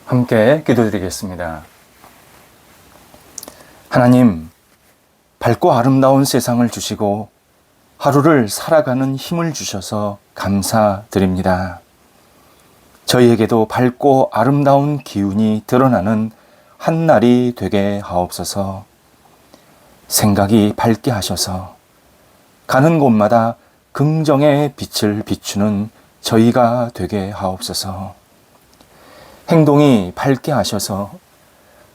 함께 기도드리겠습니다. 하나님, 밝고 아름다운 세상을 주시고 하루를 살아가는 힘을 주셔서 감사드립니다. 저희에게도 밝고 아름다운 기운이 드러나는 한 날이 되게 하옵소서. 생각이 밝게 하셔서 가는 곳마다 긍정의 빛을 비추는 저희가 되게 하옵소서. 행동이 밝게 하셔서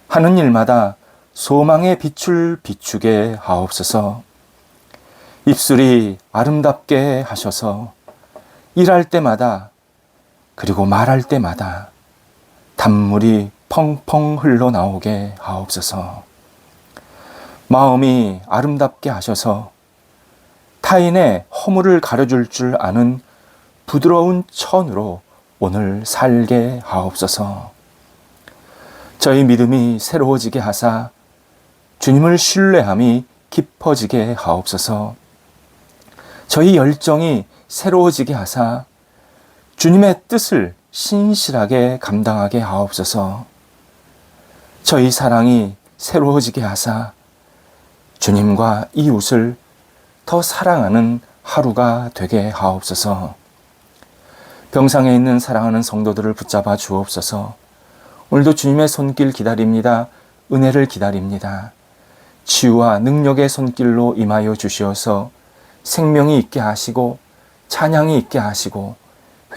하는 일마다 소망의 빛을 비추게 하옵소서. 입술이 아름답게 하셔서 일할 때마다 그리고 말할 때마다 단물이 펑펑 흘러나오게 하옵소서. 마음이 아름답게 하셔서 타인의 허물을 가려줄 줄 아는 부드러운 천으로 오늘 살게 하옵소서. 저희 믿음이 새로워지게 하사 주님을 신뢰함이 깊어지게 하옵소서. 저희 열정이 새로워지게 하사 주님의 뜻을 신실하게 감당하게 하옵소서. 저희 사랑이 새로워지게 하사 주님과 이웃을 더 사랑하는 하루가 되게 하옵소서. 병상에 있는 사랑하는 성도들을 붙잡아 주옵소서. 오늘도 주님의 손길 기다립니다. 은혜를 기다립니다. 치유와 능력의 손길로 임하여 주시어서 생명이 있게 하시고 찬양이 있게 하시고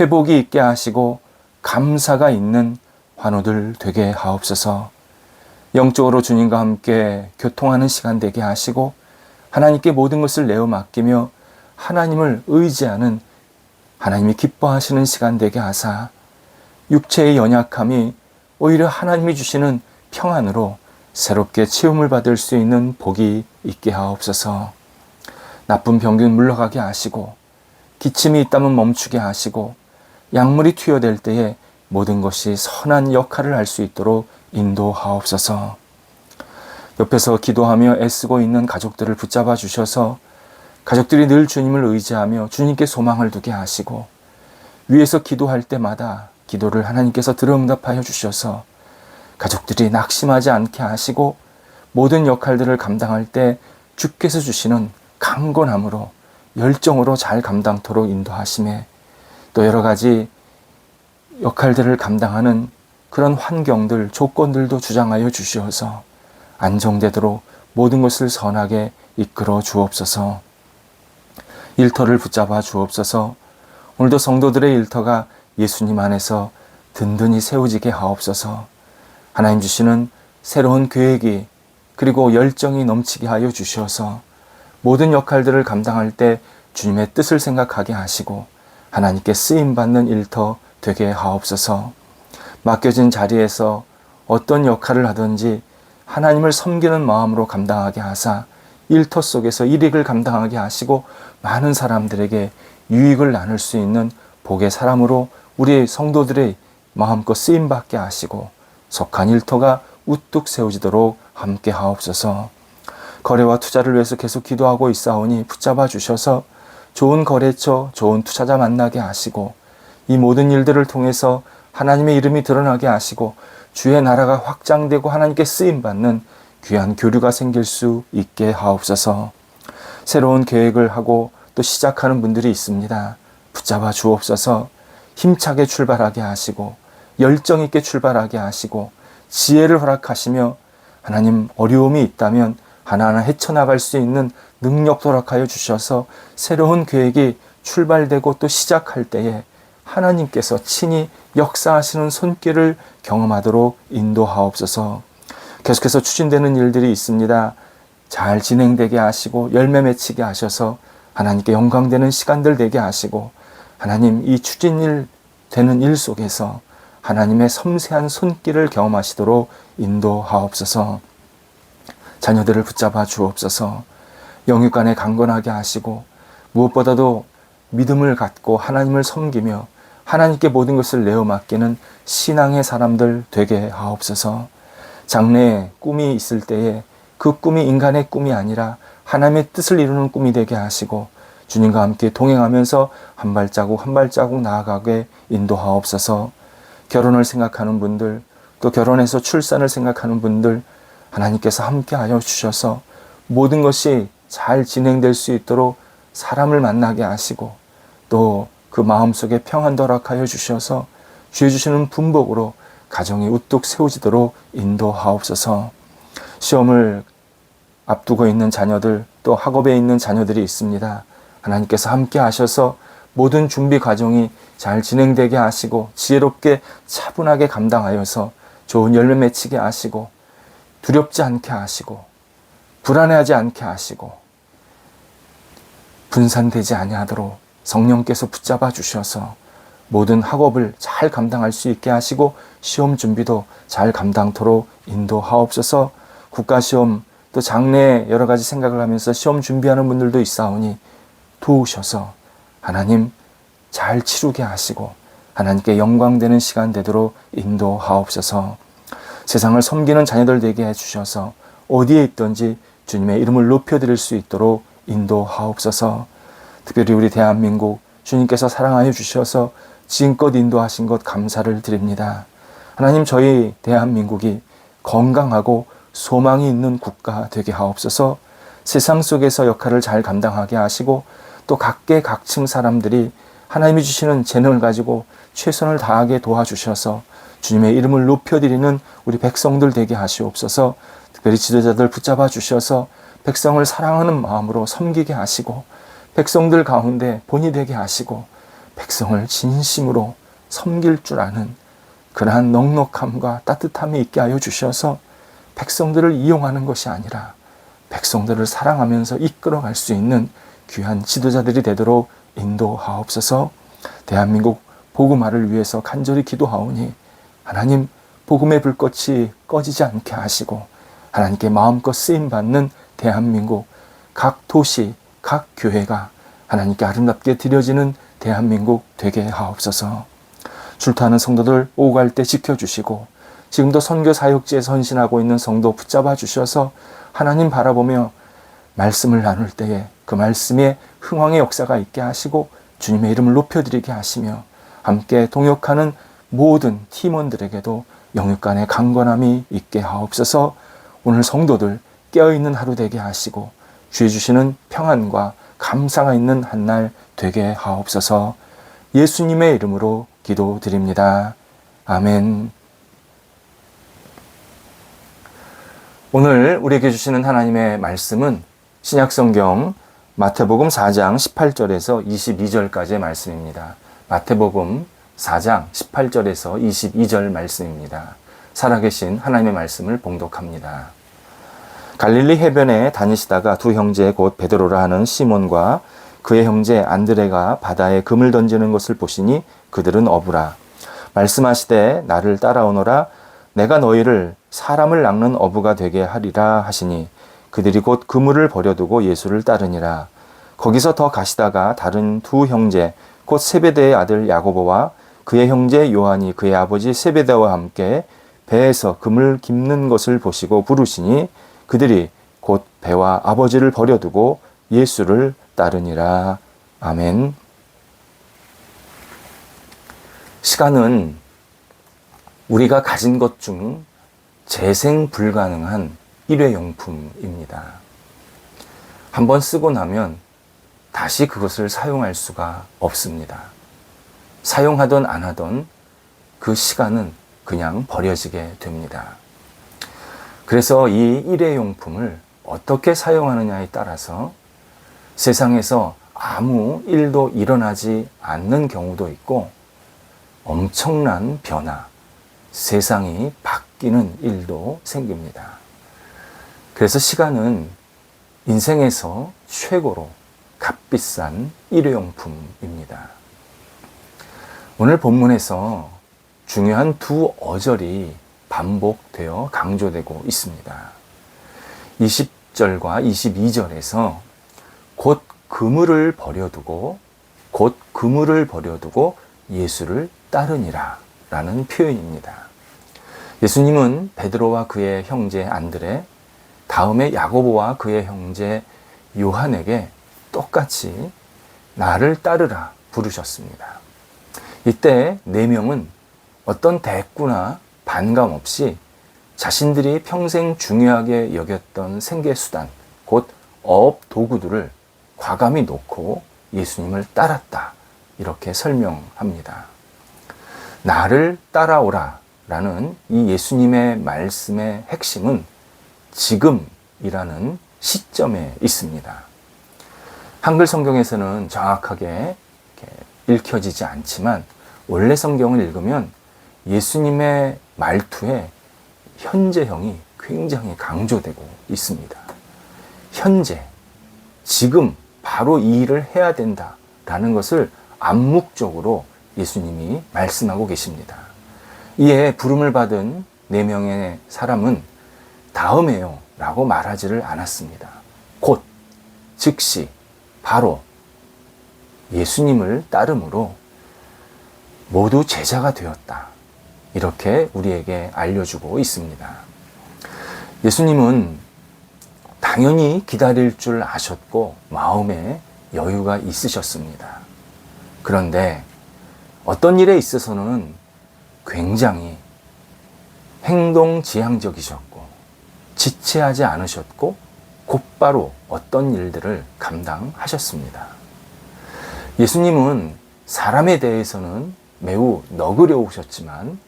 회복이 있게 하시고 감사가 있는 환우들 되게 하옵소서. 영적으로 주님과 함께 교통하는 시간 되게 하시고 하나님께 모든 것을 내어 맡기며 하나님을 의지하는 하나님이 기뻐하시는 시간 되게 하사 육체의 연약함이 오히려 하나님이 주시는 평안으로 새롭게 채움을 받을 수 있는 복이 있게 하옵소서. 나쁜 병균 물러가게 하시고 기침이 있다면 멈추게 하시고 약물이 투여될 때에 모든 것이 선한 역할을 할 수 있도록 인도하옵소서. 옆에서 기도하며 애쓰고 있는 가족들을 붙잡아 주셔서 가족들이 늘 주님을 의지하며 주님께 소망을 두게 하시고 위에서 기도할 때마다 기도를 하나님께서 들어응답하여 주셔서 가족들이 낙심하지 않게 하시고 모든 역할들을 감당할 때 주께서 주시는 강건함으로 열정으로 잘 감당토록 인도하심에 또 여러 가지 역할들을 감당하는 그런 환경들, 조건들도 주장하여 주시어서 안정되도록 모든 것을 선하게 이끌어 주옵소서. 일터를 붙잡아 주옵소서. 오늘도 성도들의 일터가 예수님 안에서 든든히 세워지게 하옵소서. 하나님 주시는 새로운 계획이 그리고 열정이 넘치게 하여 주셔서 모든 역할들을 감당할 때 주님의 뜻을 생각하게 하시고 하나님께 쓰임받는 일터 되게 하옵소서. 맡겨진 자리에서 어떤 역할을 하든지 하나님을 섬기는 마음으로 감당하게 하사 일터 속에서 일익을 감당하게 하시고 많은 사람들에게 유익을 나눌 수 있는 복의 사람으로 우리 성도들의 마음껏 쓰임받게 하시고 속한 일터가 우뚝 세워지도록 함께 하옵소서. 거래와 투자를 위해서 계속 기도하고 있사오니 붙잡아 주셔서 좋은 거래처, 좋은 투자자 만나게 하시고 이 모든 일들을 통해서 하나님의 이름이 드러나게 하시고 주의 나라가 확장되고 하나님께 쓰임받는 귀한 교류가 생길 수 있게 하옵소서. 새로운 계획을 하고 또 시작하는 분들이 있습니다. 붙잡아 주옵소서. 힘차게 출발하게 하시고 열정 있게 출발하게 하시고 지혜를 허락하시며 하나님 어려움이 있다면 하나하나 헤쳐나갈 수 있는 능력 허락하여 주셔서 새로운 계획이 출발되고 또 시작할 때에 하나님께서 친히 역사하시는 손길을 경험하도록 인도하옵소서. 계속해서 추진되는 일들이 있습니다. 잘 진행되게 하시고 열매 맺히게 하셔서 하나님께 영광되는 시간들 되게 하시고 하나님 이 추진일 되는 일 속에서 하나님의 섬세한 손길을 경험하시도록 인도하옵소서. 자녀들을 붙잡아 주옵소서. 영육간에 강건하게 하시고 무엇보다도 믿음을 갖고 하나님을 섬기며 하나님께 모든 것을 내어 맡기는 신앙의 사람들 되게 하옵소서. 장래에 꿈이 있을 때에 그 꿈이 인간의 꿈이 아니라 하나님의 뜻을 이루는 꿈이 되게 하시고 주님과 함께 동행하면서 한 발자국 한 발자국 나아가게 인도하옵소서. 결혼을 생각하는 분들, 또 결혼해서 출산을 생각하는 분들 하나님께서 함께하여 주셔서 모든 것이 잘 진행될 수 있도록 사람을 만나게 하시고 또 그 마음속에 평안도 허락하여 주셔서 주여 주시는 분복으로 가정이 우뚝 세워지도록 인도하옵소서. 시험을 앞두고 있는 자녀들 또 학업에 있는 자녀들이 있습니다. 하나님께서 함께 하셔서 모든 준비 과정이 잘 진행되게 하시고 지혜롭게 차분하게 감당하여서 좋은 열매 맺히게 하시고 두렵지 않게 하시고 불안해하지 않게 하시고 분산되지 아니하도록 성령께서 붙잡아 주셔서 모든 학업을 잘 감당할 수 있게 하시고 시험 준비도 잘 감당토록 인도하옵소서. 국가시험 또 장래 여러 가지 생각을 하면서 시험 준비하는 분들도 있사오니 도우셔서 하나님 잘 치르게 하시고 하나님께 영광되는 시간 되도록 인도하옵소서. 세상을 섬기는 자녀들 되게 해주셔서 어디에 있든지 주님의 이름을 높여드릴 수 있도록 인도하옵소서. 특별히 우리 대한민국 주님께서 사랑하여 주셔서 지금껏 인도하신 것 감사를 드립니다. 하나님 저희 대한민국이 건강하고 소망이 있는 국가 되게 하옵소서. 세상 속에서 역할을 잘 감당하게 하시고 또 각계각층 사람들이 하나님이 주시는 재능을 가지고 최선을 다하게 도와주셔서 주님의 이름을 높여드리는 우리 백성들 되게 하시옵소서. 특별히 지도자들 붙잡아 주셔서 백성을 사랑하는 마음으로 섬기게 하시고 백성들 가운데 본이 되게 하시고 백성을 진심으로 섬길 줄 아는 그러한 넉넉함과 따뜻함이 있게 하여 주셔서 백성들을 이용하는 것이 아니라 백성들을 사랑하면서 이끌어갈 수 있는 귀한 지도자들이 되도록 인도하옵소서. 대한민국 복음화를 위해서 간절히 기도하오니 하나님 복음의 불꽃이 꺼지지 않게 하시고 하나님께 마음껏 쓰임받는 대한민국 각 도시 각 교회가 하나님께 아름답게 드려지는 대한민국 되게 하옵소서. 출타하는 성도들 오고 갈 때 지켜주시고 지금도 선교 사역지에 선신하고 있는 성도 붙잡아 주셔서 하나님 바라보며 말씀을 나눌 때에 그 말씀에 흥왕의 역사가 있게 하시고 주님의 이름을 높여드리게 하시며 함께 동역하는 모든 팀원들에게도 영육간의 강건함이 있게 하옵소서. 오늘 성도들 깨어있는 하루 되게 하시고 주의 주시는 평안과 감사가 있는 한 날 되게 하옵소서. 예수님의 이름으로 기도드립니다. 아멘. 오늘 우리에게 주시는 하나님의 말씀은 신약성경 마태복음 4장 18절에서 22절까지의 말씀입니다. 마태복음 4장 18절에서 22절 말씀입니다. 살아계신 하나님의 말씀을 봉독합니다. 갈릴리 해변에 다니시다가 두 형제 곧 베드로라 하는 시몬과 그의 형제 안드레가 바다에 금을 던지는 것을 보시니 그들은 어부라. 말씀하시되 나를 따라오너라. 내가 너희를 사람을 낚는 어부가 되게 하리라 하시니 그들이 곧 그물을 버려두고 예수를 따르니라. 거기서 더 가시다가 다른 두 형제 곧 세베대의 아들 야고보와 그의 형제 요한이 그의 아버지 세베대와 함께 배에서 금을 깁는 것을 보시고 부르시니 그들이 곧 배와 아버지를 버려두고 예수를 따르니라. 아멘. 시간은 우리가 가진 것 중 재생 불가능한 일회용품입니다. 한번 쓰고 나면 다시 그것을 사용할 수가 없습니다. 사용하던 안 하던 그 시간은 그냥 버려지게 됩니다. 그래서 이 일회용품을 어떻게 사용하느냐에 따라서 세상에서 아무 일도 일어나지 않는 경우도 있고 엄청난 변화, 세상이 바뀌는 일도 생깁니다. 그래서 시간은 인생에서 최고로 값비싼 일회용품입니다. 오늘 본문에서 중요한 두 어절이 반복되어 강조되고 있습니다. 20절과 22절에서 곧 그물을 버려두고 예수를 따르니라 라는 표현입니다. 예수님은 베드로와 그의 형제 안드레, 다음에 야고보와 그의 형제 요한에게 똑같이 나를 따르라 부르셨습니다. 이때 네 명은 어떤 대꾸나 반감 없이 자신들이 평생 중요하게 여겼던 생계수단, 곧 어업 도구들을 과감히 놓고 예수님을 따랐다. 이렇게 설명합니다. 나를 따라오라 라는 이 예수님의 말씀의 핵심은 지금이라는 시점에 있습니다. 한글 성경에서는 정확하게 읽혀지지 않지만 원래 성경을 읽으면 예수님의 말투에 현재형이 굉장히 강조되고 있습니다. 현재, 지금 바로 이 일을 해야 된다라는 것을 암묵적으로 예수님이 말씀하고 계십니다. 이에 부름을 받은 4명의 사람은 다음에요 라고 말하지를 않았습니다. 곧, 즉시, 바로 예수님을 따름으로 모두 제자가 되었다. 이렇게 우리에게 알려주고 있습니다. 예수님은 당연히 기다릴 줄 아셨고 마음에 여유가 있으셨습니다. 그런데 어떤 일에 있어서는 굉장히 행동지향적이셨고 지체하지 않으셨고 곧바로 어떤 일들을 감당하셨습니다. 예수님은 사람에 대해서는 매우 넉넉하셨지만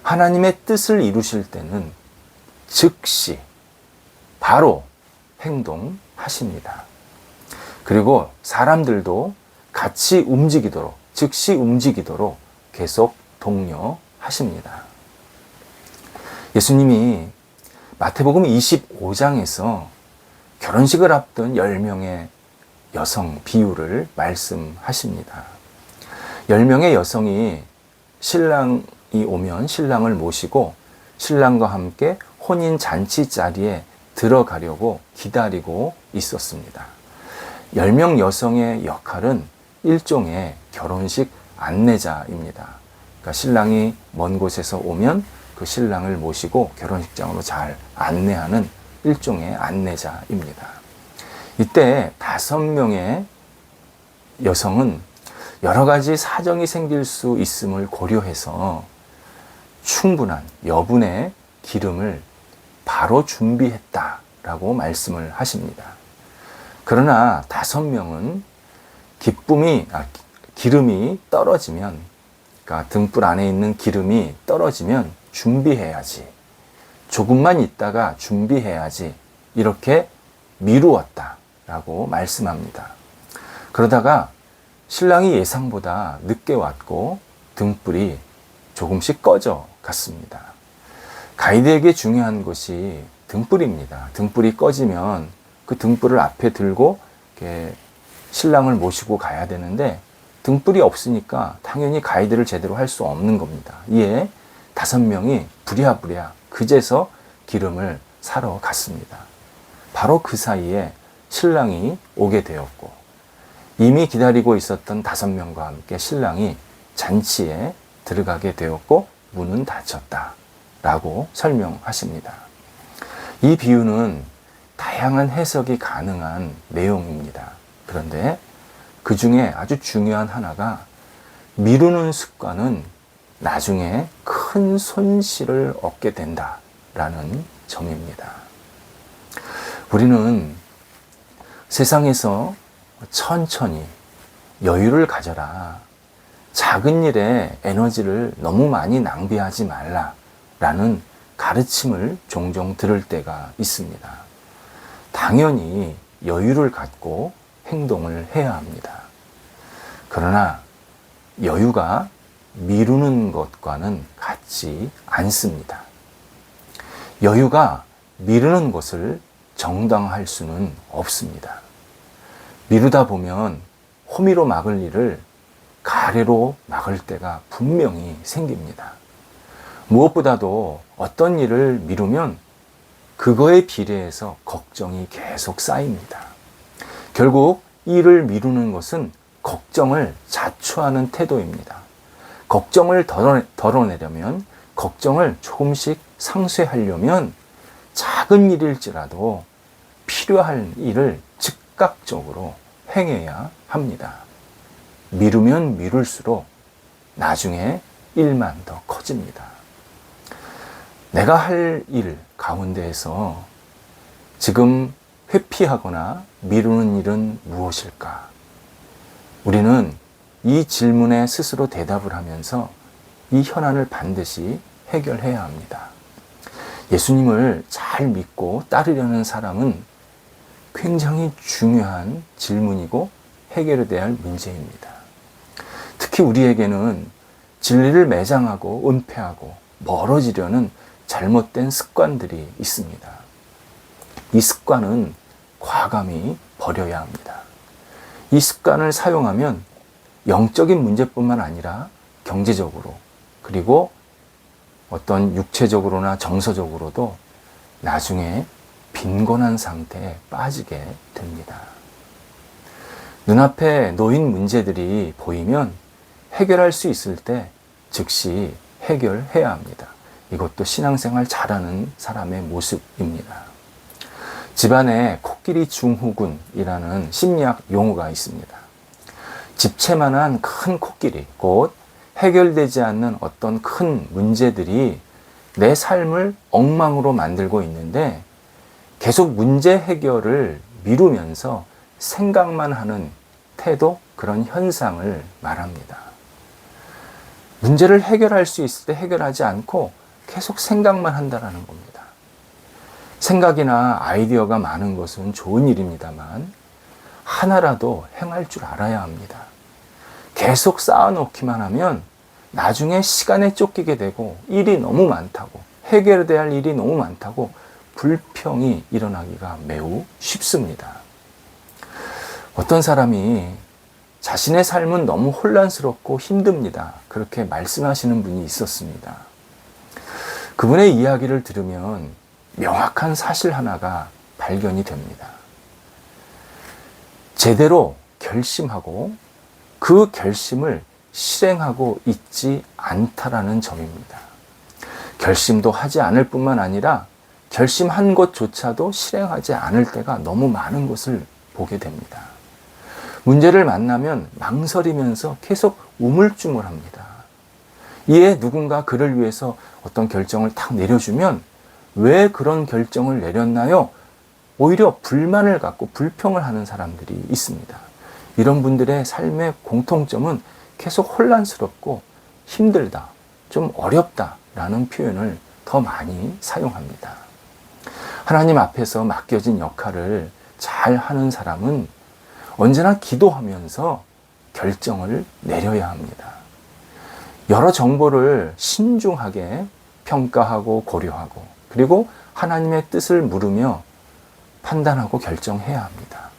하나님의 뜻을 이루실 때는 즉시 바로 행동하십니다. 그리고 사람들도 같이 움직이도록, 즉시 움직이도록 계속 독려하십니다. 예수님이 마태복음 25장에서 결혼식을 앞둔 10명의 여성 비유를 말씀하십니다. 10명의 여성이 신랑이 오면 신랑을 모시고 신랑과 함께 혼인 잔치 자리에 들어가려고 기다리고 있었습니다. 10명 여성의 역할은 일종의 결혼식 안내자입니다. 그러니까 신랑이 먼 곳에서 오면 그 신랑을 모시고 결혼식장으로 잘 안내하는 일종의 안내자입니다. 이때 5명의 여성은 여러 가지 사정이 생길 수 있음을 고려해서 충분한 여분의 기름을 바로 준비했다라고 말씀을 하십니다. 그러나 5명은 기름이 떨어지면, 그러니까 등불 안에 있는 기름이 떨어지면 준비해야지, 조금만 있다가 준비해야지, 이렇게 미루었다라고 말씀합니다. 그러다가 신랑이 예상보다 늦게 왔고 등불이 조금씩 꺼져 갔습니다. 가이드에게 중요한 것이 등불입니다. 등불이 꺼지면 그 등불을 앞에 들고 이렇게 신랑을 모시고 가야 되는데 등불이 없으니까 당연히 가이드를 제대로 할 수 없는 겁니다. 이에 5명이 부랴부랴 그제서 기름을 사러 갔습니다. 바로 그 사이에 신랑이 오게 되었고 이미 기다리고 있었던 5명과 함께 신랑이 잔치에 들어가게 되었고 문은 닫혔다라고 설명하십니다. 이 비유는 다양한 해석이 가능한 내용입니다. 그런데 그 중에 아주 중요한 하나가 미루는 습관은 나중에 큰 손실을 얻게 된다라는 점입니다. 우리는 세상에서 천천히 여유를 가져라, 작은 일에 에너지를 너무 많이 낭비하지 말라라는 가르침을 종종 들을 때가 있습니다. 당연히 여유를 갖고 행동을 해야 합니다. 그러나 여유가 미루는 것과는 같지 않습니다. 여유가 미루는 것을 정당할 수는 없습니다. 미루다 보면 호미로 막을 일을 가래로 막을 때가 분명히 생깁니다. 무엇보다도 어떤 일을 미루면 그거에 비례해서 걱정이 계속 쌓입니다. 결국 일을 미루는 것은 걱정을 자초하는 태도입니다. 걱정을 덜어내려면, 걱정을 조금씩 상쇄하려면 작은 일일지라도 필요한 일을 즉각적으로 행해야 합니다. 미루면 미룰수록 나중에 일만 더 커집니다. 커집니다. 내가 할 일 가운데에서 지금 회피하거나 미루는 일은 무엇일까? 우리는 이 질문에 스스로 대답을 하면서 이 현안을 반드시 해결해야 합니다. 예수님을 잘 믿고 따르려는 사람은 굉장히 중요한 질문이고 해결해야 할 문제입니다. 특히 우리에게는 진리를 매장하고 은폐하고 멀어지려는 잘못된 습관들이 있습니다. 이 습관은 과감히 버려야 합니다. 이 습관을 사용하면 영적인 문제뿐만 아니라 경제적으로 그리고 어떤 육체적으로나 정서적으로도 나중에 빈곤한 상태에 빠지게 됩니다. 눈앞에 놓인 문제들이 보이면 해결할 수 있을 때 즉시 해결해야 합니다. 이것도 신앙생활 잘하는 사람의 모습입니다. 집안에 코끼리 증후군이라는 심리학 용어가 있습니다. 집채만한 큰 코끼리, 곧 해결되지 않는 어떤 큰 문제들이 내 삶을 엉망으로 만들고 있는데 계속 문제 해결을 미루면서 생각만 하는 태도, 그런 현상을 말합니다. 문제를 해결할 수 있을 때 해결하지 않고 계속 생각만 한다는 겁니다. 생각이나 아이디어가 많은 것은 좋은 일입니다만 하나라도 행할 줄 알아야 합니다. 계속 쌓아놓기만 하면 나중에 시간에 쫓기게 되고 일이 너무 많다고, 해결돼야 할 일이 너무 많다고 불평이 일어나기가 매우 쉽습니다. 어떤 사람이 자신의 삶은 너무 혼란스럽고 힘듭니다. 그렇게 말씀하시는 분이 있었습니다. 그분의 이야기를 들으면 명확한 사실 하나가 발견이 됩니다. 제대로 결심하고 그 결심을 실행하고 있지 않다라는 점입니다. 결심도 하지 않을 뿐만 아니라 결심한 것조차도 실행하지 않을 때가 너무 많은 것을 보게 됩니다. 문제를 만나면 망설이면서 계속 우물쭈물합니다. 이에 누군가 그를 위해서 어떤 결정을 탁 내려주면 왜 그런 결정을 내렸나요? 오히려 불만을 갖고 불평을 하는 사람들이 있습니다. 이런 분들의 삶의 공통점은 계속 혼란스럽고 힘들다, 좀 어렵다라는 표현을 더 많이 사용합니다. 하나님 앞에서 맡겨진 역할을 잘 하는 사람은 언제나 기도하면서 결정을 내려야 합니다. 여러 정보를 신중하게 평가하고 고려하고 그리고 하나님의 뜻을 물으며 판단하고 결정해야 합니다.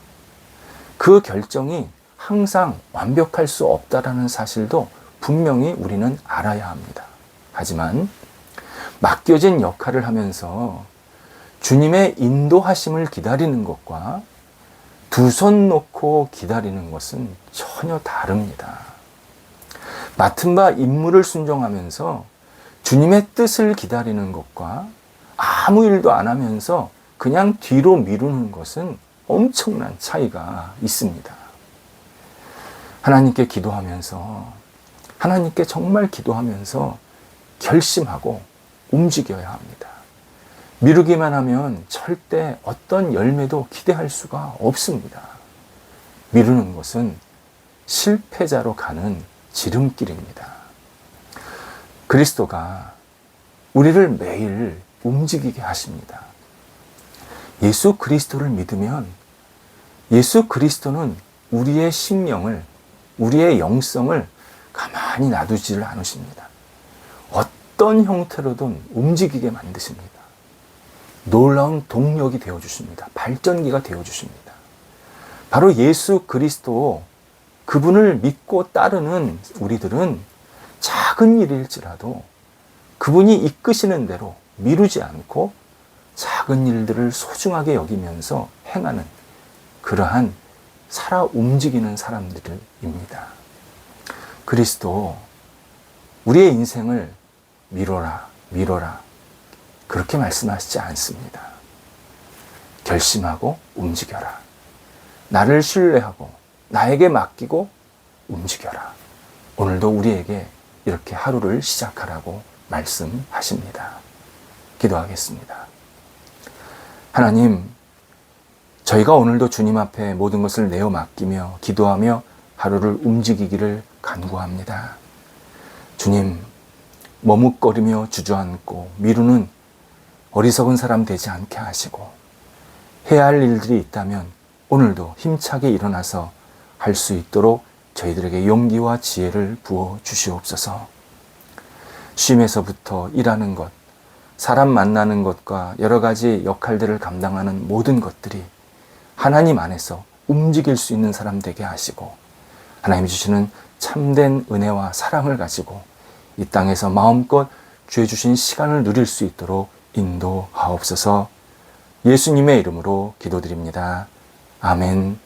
그 결정이 항상 완벽할 수 없다라는 사실도 분명히 우리는 알아야 합니다. 하지만 맡겨진 역할을 하면서 주님의 인도하심을 기다리는 것과 두 손 놓고 기다리는 것은 전혀 다릅니다. 맡은 바 임무를 순종하면서 주님의 뜻을 기다리는 것과 아무 일도 안 하면서 그냥 뒤로 미루는 것은 엄청난 차이가 있습니다. 하나님께 기도하면서, 하나님께 정말 기도하면서 결심하고 움직여야 합니다. 미루기만 하면 절대 어떤 열매도 기대할 수가 없습니다. 미루는 것은 실패자로 가는 지름길입니다. 그리스도가 우리를 매일 움직이게 하십니다. 예수 그리스도를 믿으면 예수 그리스도는 우리의 심령을, 우리의 영성을 가만히 놔두지를 않으십니다. 어떤 형태로든 움직이게 만드십니다. 놀라운 동력이 되어주십니다. 발전기가 되어주십니다. 바로 예수 그리스도, 그분을 믿고 따르는 우리들은 작은 일일지라도 그분이 이끄시는 대로 미루지 않고 작은 일들을 소중하게 여기면서 행하는 그러한 살아 움직이는 사람들입니다. 그리스도, 우리의 인생을 미뤄라, 미뤄라, 그렇게 말씀하시지 않습니다. 결심하고 움직여라. 나를 신뢰하고 나에게 맡기고 움직여라. 오늘도 우리에게 이렇게 하루를 시작하라고 말씀하십니다. 기도하겠습니다. 하나님, 저희가 오늘도 주님 앞에 모든 것을 내어 맡기며 기도하며 하루를 움직이기를 간구합니다. 주님, 머뭇거리며 주저앉고 미루는 어리석은 사람 되지 않게 하시고, 해야 할 일들이 있다면 오늘도 힘차게 일어나서 할 수 있도록 저희들에게 용기와 지혜를 부어 주시옵소서. 쉼에서부터 일하는 것, 사람 만나는 것과 여러 가지 역할들을 감당하는 모든 것들이 하나님 안에서 움직일 수 있는 사람 되게 하시고, 하나님이 주시는 참된 은혜와 사랑을 가지고 이 땅에서 마음껏 주의 주신 시간을 누릴 수 있도록 인도하옵소서. 예수님의 이름으로 기도드립니다. 아멘.